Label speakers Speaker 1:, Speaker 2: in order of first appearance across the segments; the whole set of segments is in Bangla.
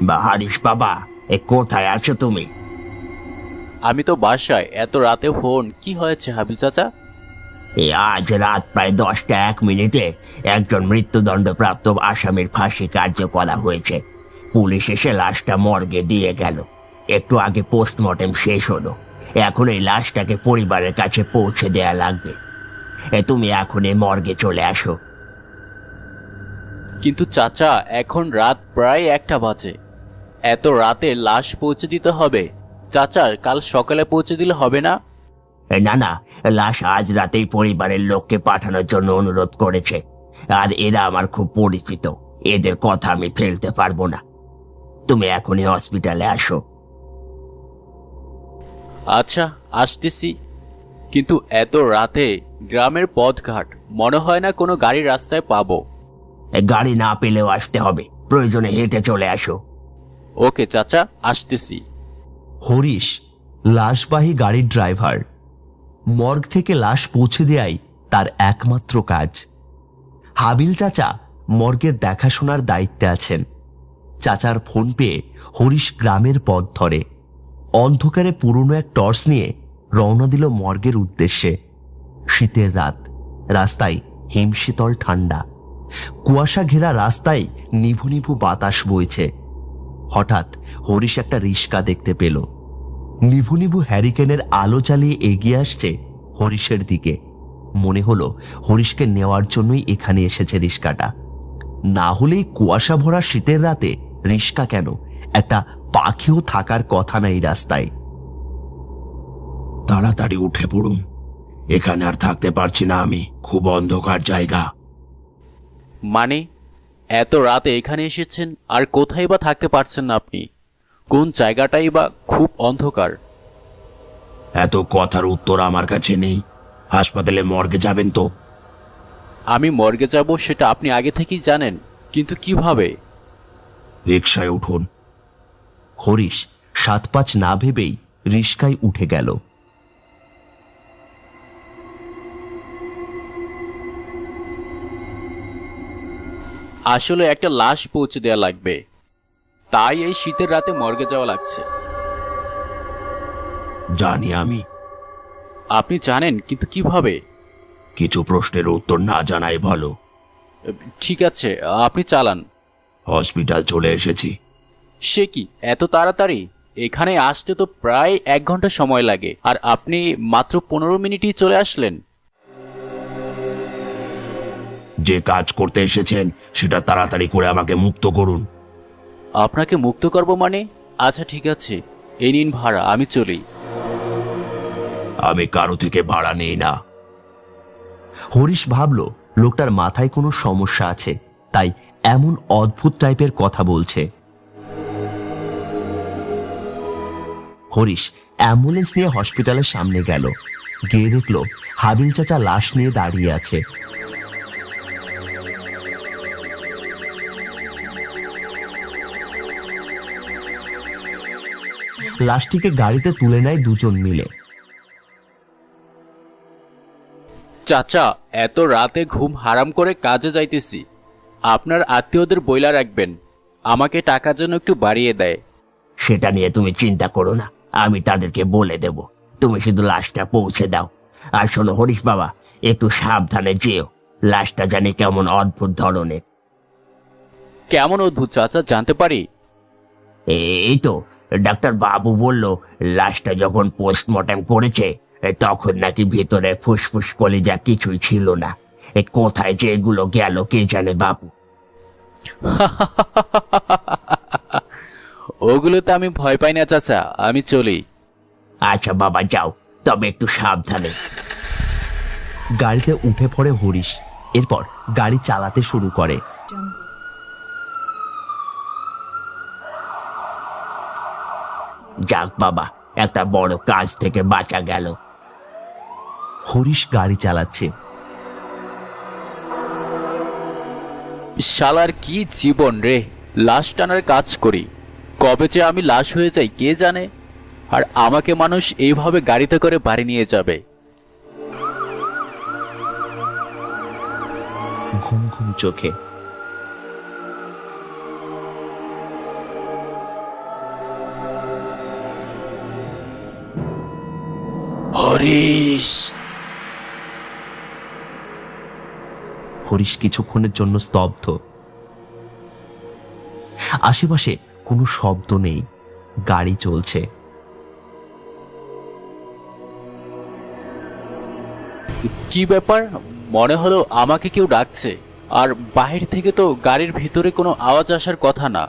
Speaker 1: বা হারিস বাবা, কোথায় আছো তুমি?
Speaker 2: আমি তো বাসায়। এত রাতে ফোন কি হয়েছে হাবিল চাচা?
Speaker 1: আজ রাত প্রায় 10টা 1 মিনিটে একজন মৃত্যুদণ্ডপ্রাপ্ত আসামির ফাঁসি কার্য করা হয়েছে। পুলিশ এসে লাশটা মর্গে দিয়ে গেল। একটু আগে পোস্টমর্টেম শেষ হলো। এখন এই লাশটাকে পরিবারের কাছে পৌঁছে দেয়া লাগবে। তুমি এখনই মর্গে চলে আসো।
Speaker 2: কিন্তু চাচা, এখন রাত প্রায় 1টা বাজে। এত রাতে লাশ পৌঁছে দিতে হবে? চাচা, কাল সকালে পৌঁছে দিলে হবে না?
Speaker 1: না না, লাশ আজ রাতেই পরিবারের লোককে পাঠানোর জন্য অনুরোধ করেছে। আর এরা আমার খুব পরিচিত, এদের কথা আমি ফেলতে পারবো না। তুমি এখনই হসপিটালে আসো।
Speaker 2: আচ্ছা, আসতেছি। কিন্তু এত রাতে গ্রামের পথঘাট, মনে হয় না কোনো গাড়ি রাস্তায় পাবো।
Speaker 1: গাড়ি না পেলেও আসতে হবে, প্রয়োজনে হেঁটে চলে আসো।
Speaker 2: ওকে চাচা, আসতেছি।
Speaker 3: হরিশ লাশবাহী গাড়ির ড্রাইভার। মর্গ থেকে লাশ পৌঁছে দেয়াই তার একমাত্র কাজ। হাবিল চাচা মর্গের দেখাশোনার দায়িত্বে আছেন। চাচার ফোন পেয়ে হরিশ গ্রামের পথ ধরে। অন্ধকারে পুরনো এক টর্চ নিয়ে রওনা দিল মর্গের উদ্দেশ্যে। শীতের রাত, রাস্তায় হিমশীতল ঠান্ডা, কুয়াশা ঘেরা রাস্তায় নিভু নিভু বাতাস বইছে। হঠাৎ হরিশ একটা রিস্কা দেখতে পেল। নিভু নিভু হ্যারিকেনের আলো চালিয়ে এগিয়ে আসছে হরিশের দিকে। মনে হলো হরিশকে নেওয়ার জন্যই এখানে এসেছে রিস্কাটা। না হলেই কুয়াশা ভরা শীতের রাতে রিস্কা কেন? একটা পাখিও থাকার কথা না এই রাস্তায়।
Speaker 1: তাড়াতাড়ি উঠে পড়ুন, এখানে আর থাকতে পারছি না আমি, খুব অন্ধকার জায়গা।
Speaker 2: মানে, এত রাতে এখানে এসেছেন আর কোথায় বা থাকতে পারছেন না আপনি? কোন জায়গাটাই বা খুব অন্ধকার?
Speaker 1: এত কথার উত্তর আমার কাছে নেই। হাসপাতালে মর্গে যাবেন তো?
Speaker 2: আমি মর্গে যাব সেটা আপনি আগে থেকেই জানেন, কিন্তু কিভাবে?
Speaker 1: রিকশায় উঠুন।
Speaker 3: হরিশ 7-5 না ভেবেই রিস্কায় উঠে গেল।
Speaker 2: আসলে একটা লাশ পৌঁছে দেওয়া লাগবে, তাই এই শীতের রাতে মর্গে যাওয়া লাগছে।
Speaker 1: জানি আমি।
Speaker 2: আপনি জানেন, কিন্তু কিভাবে?
Speaker 1: কিছু প্রশ্নের উত্তর না জানাই ভালো।
Speaker 2: ঠিক আছে, আপনি চালান।
Speaker 1: হসপিটাল চলে এসেছি।
Speaker 2: সে কি, এত তাড়াতাড়ি? এখানে আসতে তো প্রায় 1 ঘন্টা সময় লাগে, আর আপনি মাত্র 15 মিনিটই চলে আসলেন।
Speaker 1: যে কাজ করতে এসেছেন সেটা তাড়াতাড়ি করে আমাকে মুক্ত করুন।
Speaker 2: আপনাকে মুক্ত করব মানে? আচ্ছা ঠিক আছে, এই নিন ভাড়া, আমি চলি।
Speaker 1: আমি কারো থেকে ভাড়া নেই না।
Speaker 3: হরিশ ভাবল লোকটার মাথায় কোনো সমস্যা আছে, তাই এমন অদ্ভুত টাইপের কথা বলছে। হরিশ অ্যাম্বুলেন্স নিয়ে হসপিটালের সামনে গেল। গিয়ে দেখল হাবিল চাচা লাশ নিয়ে দাঁড়িয়ে আছে। লাশটিকে গাড়িতে তুলে নেয় দুজন মিলে।
Speaker 2: চাচা, এত রাতে ঘুম হারাম করে কাজে যাইতেছি। আপনার আত্মীয়দের বইলা রাখবেন, আমাকে টাকা যেন একটু বাড়িয়ে দেয়।
Speaker 1: সেটা নিয়ে তুমি চিন্তা করো না, আমি তাদেরকে বলে দেব। তুমি শুধু লাশটা পৌঁছে দাও। আর শোনো হরিশ বাবা, একটু সাবধানে যেও। লাশটা জানি কেমন অদ্ভুত ধরনের।
Speaker 2: কেমন অদ্ভুত চাচা, জানতে পারি?
Speaker 1: এই তো, ডাক্তার বাবু বলল লাশটা যখন পোস্টমর্টেম করেছে তখন নাকি ভিতরে ফুসফুস কলিজা কিছুই ছিল না। কোথায় যে এগুলো গেল কে জানে বাবু।
Speaker 2: ওগুলোতে আমি ভয় পাই না চাচা, আমি চলি।
Speaker 1: আচ্ছা বাবা যাও, তবে একটু সাবধানে।
Speaker 3: গাড়িতে উঠে পড়ে হরিশ। এরপর গাড়ি চালাতে শুরু করে।
Speaker 1: যাক বাবা, একটা বড় কাজ থেকে বাঁচা গেল।
Speaker 3: হরিশ গাড়ি চালাচ্ছে।
Speaker 2: শালার কি জীবন রে, লাশ টানার কাজ করি, কবে যে আমি লাশ হয়ে যাই কে জানে। আর আমাকে মানুষ এইভাবে গাড়িতে করে বাড়ি নিয়ে যাবে।
Speaker 3: ঘুম ঘুম চোখে
Speaker 2: হরিশ।
Speaker 3: হরিশ কিছুক্ষণের জন্য স্তব্ধ। আশেপাশে কোনো শব্দ নেই, গাড়ি চলছে।
Speaker 2: কি ব্যাপার? মনে হলো আমাকে কেউ ডাকছে, আর বাহির থেকে তো গাড়ির ভিতরে কোনো আওয়াজ আসার কথা না।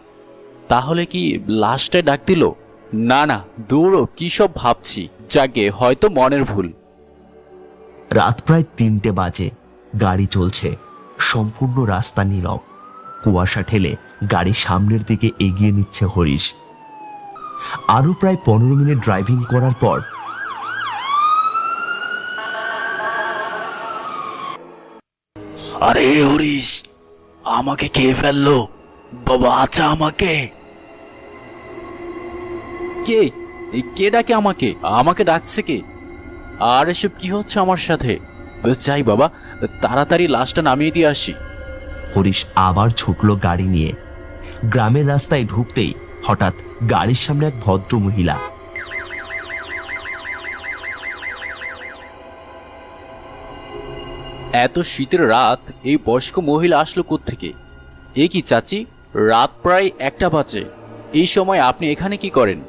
Speaker 2: তাহলে কি লাশটায় ডাক দিল? না না, দৌড়ো, কি সব ভাবছি। যাকে হয়তো মনের ভুল।
Speaker 3: রাত প্রায় 3টে বাজে। গাড়ি চলছে, সম্পূর্ণ রাস্তা নীরব। কুয়াশা ঠেলে গাড়ি সামনের দিকে এগিয়ে নিচ্ছে হরিশ। আরো প্রায় 15 মিনিট ড্রাইভিং করার পর
Speaker 2: আরে হরিশ, আমাকে খেয়ে ফেললো বাবা। আচ্ছা, আমাকে কে কে ডাকে? আমাকে আমাকে ডাকছে কে? আর এসব কি হচ্ছে আমার সাথে? যাই বাবা, তাড়াতাড়ি লাশটা নামিয়ে দিয়ে আসি।
Speaker 3: হরিশ আবার ছুটল গাড়ি নিয়ে। গ্রামের রাস্তায় ঢুকতেই হঠাৎ গাড়ির সামনে এক ভদ্র মহিলা।
Speaker 2: এত শীতের রাত এই বয়স্ক মহিলা আসলো কোত্থেকে? এ কি চাচি, রাত প্রায় 1টা বাজে, এই সময় আপনি এখানে কি করেন?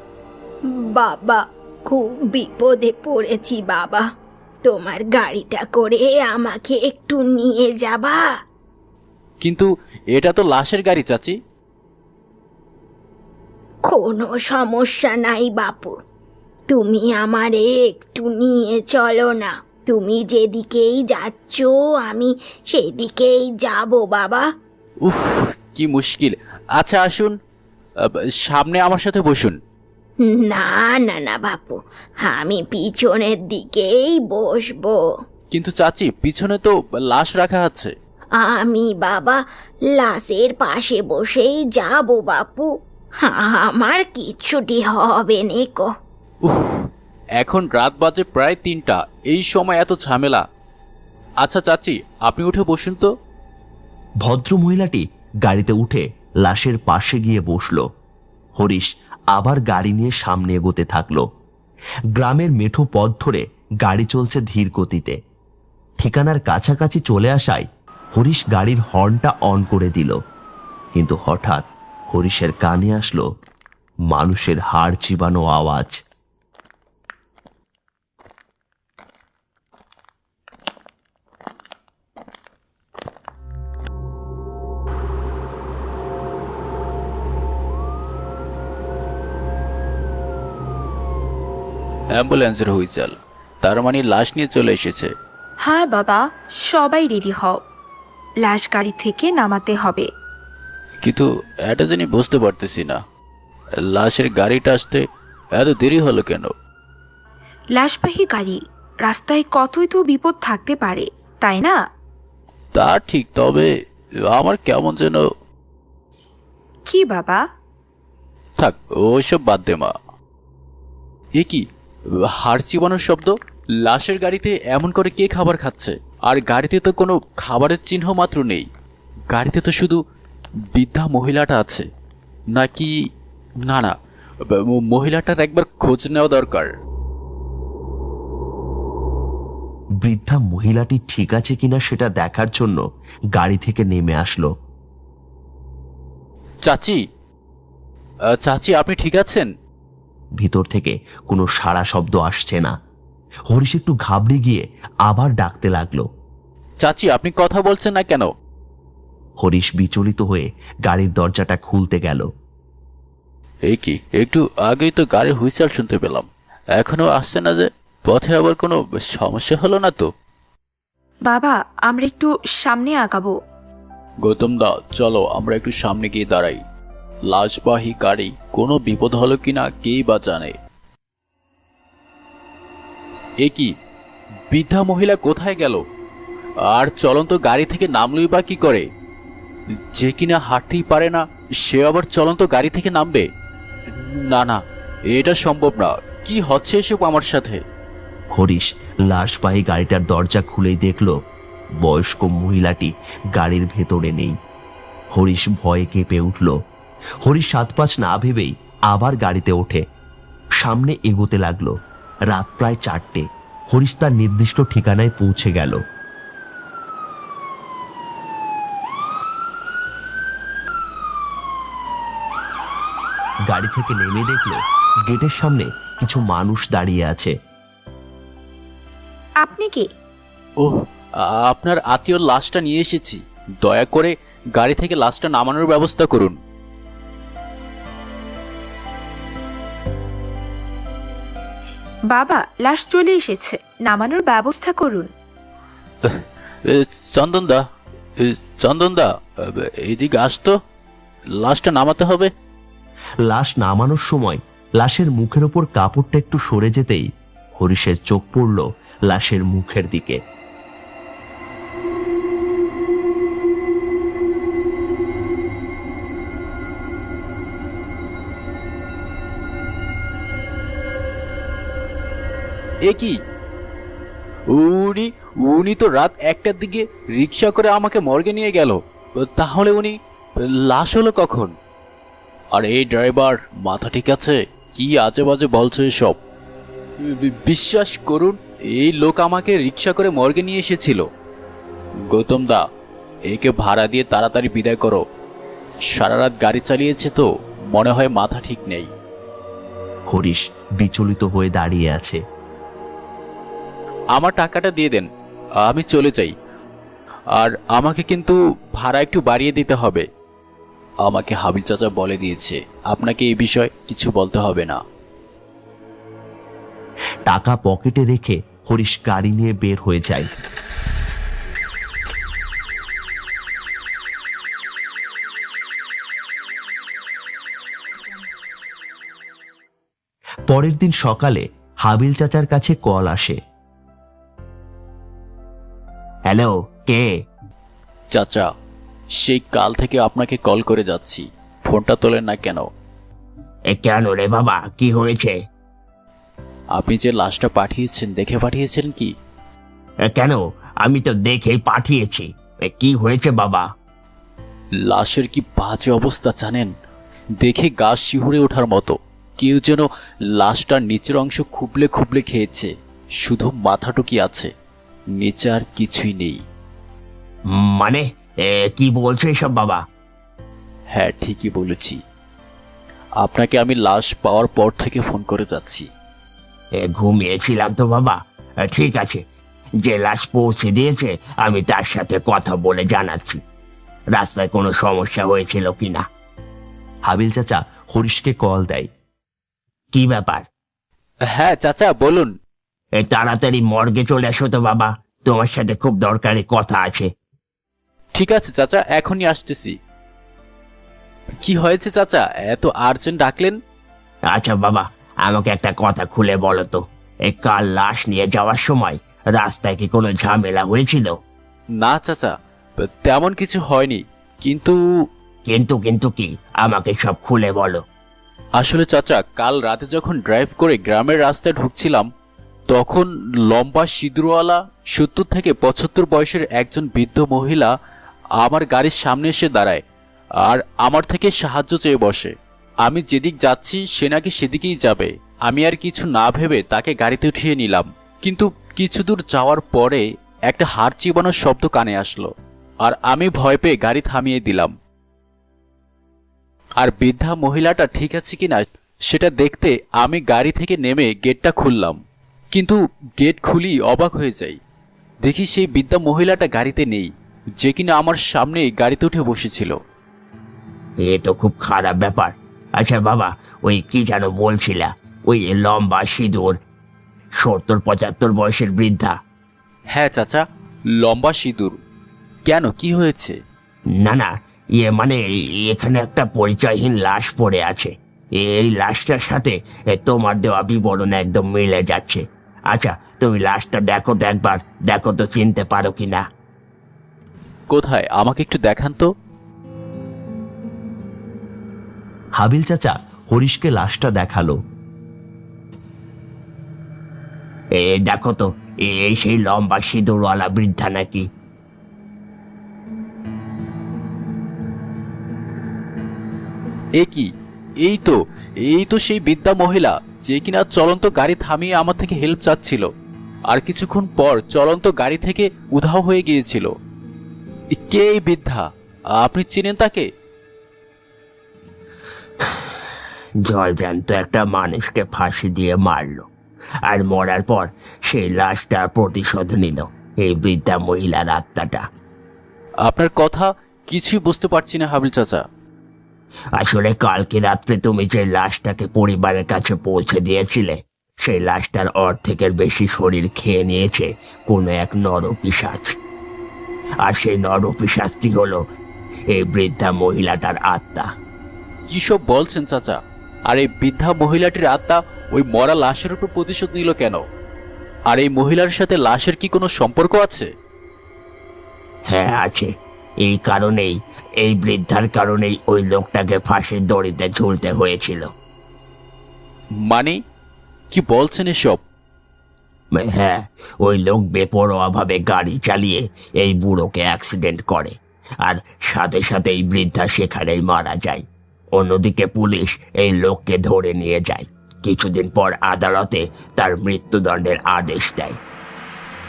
Speaker 4: বাবা, খুব বিপদে পড়েছি বাবা। তোমার গাড়িটা করে আমাকে একটু নিয়ে যাবা?
Speaker 2: কিন্তু এটা তো লাশের গাড়ি চাচি।
Speaker 4: কোনো সমস্যা নাই বাপু, তুমি আমারে একটু নিয়ে চলো না। তুমি যেদিকেই যাচ্ছ আমি সেদিকেই যাব বাবা।
Speaker 2: উফ, কি মুশকিল। আচ্ছা আসুন, সামনে আমার সাথে বসুন।
Speaker 4: না না না বাপু, আমি পিছনের দিকেই বসবো।
Speaker 2: কিন্তু চাচি, পিছনে তো লাশ রাখা আছে।
Speaker 4: আমি বাবা লাশের পাশে বসেই যাব বাপু, আমার কিচ্ছুটি হবে নেকো।
Speaker 2: উফ, এখন রাত বাজে প্রায় 3টা, এই সময় এত ঝামেলা। আচ্ছা চাচি, আপনি উঠে বসুন তো।
Speaker 3: ভদ্র মহিলাটি গাড়িতে উঠে লাশের পাশে গিয়ে বসল। হরিশ আবার গাড়ি নিয়ে সামনে এগোতে থাকলো। গ্রামের মেঠো পথ ধরে গাড়ি চলছে ধীর গতিতে। ঠিকানার কাছাকাছি চলে আসায় হরিশ গাড়ির হর্নটা অন করে দিল। কিন্তু হঠাৎ হরিশের কানে আসলো মানুষের হাড় চিবানো আওয়াজ।
Speaker 2: অ্যাম্বুলেন্সের হুইসেল, তার মানে লাশ নিয়ে চলে এসেছে।
Speaker 5: হ্যাঁ বাবা, সবাই রেডি হও, লাশ গাড়ি থেকে নামাতে হবে।
Speaker 2: কিন্তু এটা জানি বুঝতে পারতেছি না, লাশের গাড়িটা আসতে এত দেরি হলো কেন?
Speaker 5: লাশবাহী গাড়ি, রাস্তায় কতই তো বিপদ থাকতে পারে, তাই না?
Speaker 2: তা ঠিক, তবে আমার কেমন যেন।
Speaker 5: কি বাবা?
Speaker 2: থাক, ওইসব বাদ দে মা। এ কি হাড় চিবানোর শব্দ? লাশের গাড়িতে এমন করে কে খাবার খাচ্ছে? আর গাড়িতে তো কোনো খাবারের চিহ্ন মাত্র নেই। গাড়িতে তো শুধু বৃদ্ধা মহিলাটা আছে নাকি? না না, মহিলাটার একবার খোঁজ নেওয়া দরকার।
Speaker 3: বৃদ্ধা মহিলাটি ঠিক আছে কিনা সেটা দেখার জন্য গাড়ি থেকে নেমে আসলো।
Speaker 2: চাচি, চাচি আপনি ঠিক আছেন?
Speaker 3: ভিতর থেকে কোনো সাড়া শব্দ আসছে না। হরিশ একটু ঘাবড়ে গিয়ে আবার ডাকতে লাগলো।
Speaker 2: চাচি আপনি কথা বলছেন না কেন?
Speaker 3: হরিশ বিচলিত হয়ে গাড়ির দরজাটা খুলতে গেল।
Speaker 2: এই কি, একটু আগেই তো গাড়ির হুইসেল শুনতে পেলাম, এখনো আসছে না যে? পথে আবার কোনো সমস্যা হলো না তো?
Speaker 5: বাবা, আমরা একটু সামনে আগাবো।
Speaker 2: গৌতম দা, চলো আমরা একটু সামনে গিয়ে দাঁড়াই। লাশবাহী গাড়ি, কোনো বিপদ হলো কিনা কেই বা জানে। এ কি, বৃদ্ধা মহিলা কোথায় গেল? আর চলন্ত গাড়ি থেকে নামলই বা কি করে? যে কিনা হাঁটতেই পারে না, সে আবার চলন্ত গাড়ি থেকে নামবে? না না, এটা সম্ভব না। কি হচ্ছে এসব আমার সাথে?
Speaker 3: হরিশ লাশবাহী গাড়িটার দরজা খুলেই দেখল বয়স্ক মহিলাটি গাড়ির ভেতরে নেই। হরিশ ভয়ে কেঁপে উঠল। হরিশ 7-5 না ভেবেই আবার গাড়িতে ওঠে সামনে এগোতে লাগলো। রাত প্রায় 4টে। হরিশ তার নির্দিষ্ট ঠিকানায় পৌঁছে গেল। গাড়ি থেকে নেমে দেখলো গেটের সামনে কিছু মানুষ দাঁড়িয়ে আছে।
Speaker 5: আপনি কি?
Speaker 2: ওহ, আপনার আত্মীয়র লাশটা নিয়ে এসেছি। দয়া করে গাড়ি থেকে লাশটা নামানোর ব্যবস্থা করুন।
Speaker 5: বাবা, লাশ চলে এসেছে, নামানোর ব্যবস্থা করুন।
Speaker 2: চন্দনদা, চন্দনদা, এদিকে আসতো, লাশটা নামাতে হবে।
Speaker 3: লাশ নামানোর সময় লাশের মুখের ওপর কাপড়টা একটু সরে যেতেই হরিশের চোখ পড়ল লাশের মুখের দিকে।
Speaker 2: এ কি, উনি উনি তো রাত 1টার দিকে রিক্সা করে আমাকে মর্গে নিয়ে গেল। তাহলে উনি লাশ হলো কখন? আর এই ড্রাইভার মাথা ঠিক আছে? কি আজে বাজে বলছো এসব? বিশ্বাস করুন, এই লোক আমাকে রিক্সা করে মর্গে নিয়ে এসেছিল। গৌতম দা, একে ভাড়া দিয়ে তাড়াতাড়ি বিদায় করো। সারা রাত গাড়ি চালিয়েছে তো, মনে হয় মাথা ঠিক নেই।
Speaker 3: হরিশ বিচলিত হয়ে দাঁড়িয়ে আছে।
Speaker 2: আমার টাকাটা দিয়ে দেন, আমি চলে যাই। আর আমাকে কিন্তু ভাড়া একটু বাড়িয়ে দিতে হবে। আমাকে হাবিল চাচা বলে দিয়েছে আপনাকে এই বিষয়ে কিছু বলতে হবে না।
Speaker 3: টাকা পকেটে রেখে হরিশ গাড়ি নিয়ে বের হয়ে যায়। পরের দিন সকালে হাবিল চাচার কাছে কল আসে।
Speaker 1: হ্যালো, কে?
Speaker 2: চাচা, সেই কাল থেকে আপনাকে কল করে যাচ্ছি, ফোনটা তোলেন না কেন?
Speaker 1: কেন রে বাবা, কি হয়েছে?
Speaker 2: আপনি যে লাশটা পাঠিয়েছেন, দেখে পাঠিয়েছেন কি?
Speaker 1: কেন, আমি তো দেখেই পাঠিয়েছি। কি হয়েছে বাবা?
Speaker 2: লাশের কি বাজে অবস্থা জানেন? দেখে গা শিহুরে ওঠার মতো। কেউ যেন লাশটার নিচের অংশ খুবলে খুবলে খেয়েছে, শুধু মাথাটুকি আছে, নিচে আর কিছুই নেই।
Speaker 1: মানে কি বলছো এসব বাবা?
Speaker 2: হ্যাঁ, ঠিকই বলেছি। আপনাকে আমি লাশ পাওয়ার পর থেকে ফোন করে যাচ্ছি।
Speaker 1: ঘুমিয়েছিলাম তো বাবা। ঠিক আছে, যে লাশ পৌঁছে দিয়েছে আমি তার সাথে কথা বলে জানাচ্ছি রাস্তায় কোনো সমস্যা হয়েছিল কিনা।
Speaker 3: হাবিল চাচা হরিশকে কল দেয়।
Speaker 1: কি ব্যাপার?
Speaker 2: হ্যাঁ চাচা, বলুন।
Speaker 1: তাড়াতাড়ি মর্গে চলে আসো তো বাবা, তোমার সাথে খুব দরকারি কথা আছে।
Speaker 2: ঠিক আছে চাচা, এখনই আসতেছি। কি হয়েছে চাচা, এত আর্জেন্ট ডাকলেন?
Speaker 1: আচ্ছা বাবা, আমাকে একটা কথা খুলে বলো তো, এই কাল লাশ নিয়ে যাওয়ার সময় রাস্তায় কি কোনো ঝামেলা হয়েছিল?
Speaker 2: না চাচা, তেমন কিছু হয়নি, কিন্তু
Speaker 1: কিন্তু কিন্তু কি, আমাকে সব খুলে বলো।
Speaker 2: আসলে চাচা, কাল রাতে যখন ড্রাইভ করে গ্রামের রাস্তায় ঢুকছিলাম, তখন লম্বা সিঁদুরওয়ালা 70 থেকে 75 বয়সের একজন বৃদ্ধ মহিলা আমার গাড়ির সামনে এসে দাঁড়ায় আর আমার থেকে সাহায্য চেয়ে বসে। আমি যেদিক যাচ্ছি সে নাকি সেদিকেই যাবে। আমি আর কিছু না ভেবে তাকে গাড়িতে উঠিয়ে নিলাম, কিন্তু কিছু দূর যাওয়ার পরে একটা হাড় চিবানোর শব্দ কানে আসলো, আর আমি ভয় পেয়ে গাড়ি থামিয়ে দিলাম। আর বৃদ্ধা মহিলাটা ঠিক আছে কিনা সেটা দেখতে আমি গাড়ি থেকে নেমে গেটটা খুললাম, কিন্তু গেট খুলি অবাক হয়ে যাই। দেখি সেই বৃদ্ধা মহিলাটা গাড়িতে নেই, যে কিনা আমার সামনেই গাড়িতে উঠে বসেছিল।
Speaker 1: এ তো খুব খারাপ ব্যাপার। আচ্ছা বাবা, ওই কি যেন বলছিলা, ওই লম্বা সিঁদুর 70-75 বয়সের বৃদ্ধা?
Speaker 2: হ্যাঁ চাচা, লম্বা সিঁদুর। কেন, কি হয়েছে?
Speaker 1: না না, মানে এখানে একটা পরিচয়হীন লাশ পড়ে আছে। এই লাশটার সাথে তোমার দেওয়া বিবরণ একদম মিলে যাচ্ছে। আচ্ছা, তুমি লাশটা দেখো তো একবার, দেখো তো চিনতে পারো কিনা।
Speaker 2: কোথায়, আমাকে একটু দেখান তো।
Speaker 3: হাবিল চাচা হরিশকে লাশটা দেখালো।
Speaker 1: দেখো তো, এই সেই লম্বা সিঁদুরওয়ালা বৃদ্ধা নাকি?
Speaker 2: এ কি, এই তো সেই বৃদ্ধা মহিলা যে কিনা চলন্ত গাড়ি থামিয়ে আমার থেকে হেল্প চাচ্ছিল। আর কিছুক্ষণ পর চলন্ত গাড়ি থেকে উধাও হয়ে গিয়েছিল। কে এই বৃদ্ধা? আপনি চিনেন তাকে?
Speaker 1: জলজ্যান্ত একটা মানুষকে ফাঁসি দিয়ে মারলো, আর মরার পর সেই লাশটা প্রতিশোধ নিল এই বৃদ্ধা মহিলার আত্মাটা।
Speaker 2: আপনার কথা কিছুই বুঝতে পারছি না হাবিল চাচা।
Speaker 1: আসলে কালকে রাত্রে তুমি যে লাশটাকে পরিবারের কাছে পৌঁছে দিয়েছিলে, সেই লাশটার অর্ধেকের বেশি শরীর খেয়ে নিয়েছে কোনো এক নরপিশাচ। আর সেই নরপিশাচটি হলো এই বৃদ্ধা মহিলাটার আত্মা।
Speaker 2: কি সব বলছেন চাচা? আর এই বৃদ্ধা মহিলাটির আত্মা ওই মরা লাশের উপর প্রতিশোধ নিল কেন? আর এই মহিলার সাথে লাশের কি কোনো সম্পর্ক আছে?
Speaker 1: হ্যাঁ আছে। এই কারণেই, এই বৃদ্ধার কারণেই ওই লোকটাকে ফাঁসির দড়িতে ঝুলতে হয়েছিল।
Speaker 2: মানে কি বলছেন এসব?
Speaker 1: হ্যাঁ, ওই লোক বেপরোয়াভাবে গাড়ি চালিয়ে এই বুড়োকে অ্যাক্সিডেন্ট করে, আর সাথে সাথে এই বৃদ্ধা সেখানেই মারা যায়। অন্যদিকে পুলিশ এই লোককে ধরে নিয়ে যায়। কিছুদিন পর আদালতে তার মৃত্যুদণ্ডের আদেশ দেয়।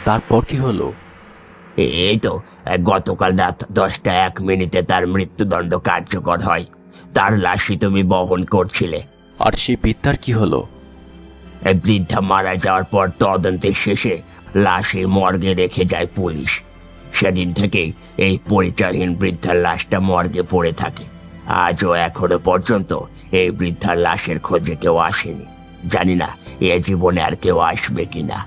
Speaker 2: তারপর কি হলো?
Speaker 1: এই তো গতকাল রাত 10টা 1 মিনিটে তার মৃত্যুদণ্ড কার্যকর হয়। তার লাশই তুমি বহন করছিলে।
Speaker 2: আর সেই বৃদ্ধার কি হলো?
Speaker 1: এই বৃদ্ধা মারা যাওয়ার পর তদন্তের শেষে লাশে মর্গে রেখে যায় পুলিশ। সেদিন থেকেই এই পরিচয়হীন বৃদ্ধার লাশটা মর্গে পড়ে থাকে। আজও এখনো পর্যন্ত এই বৃদ্ধার লাশের খোঁজে কেউ আসেনি। জানি না এ জীবনে আর কেউ আসবে কিনা।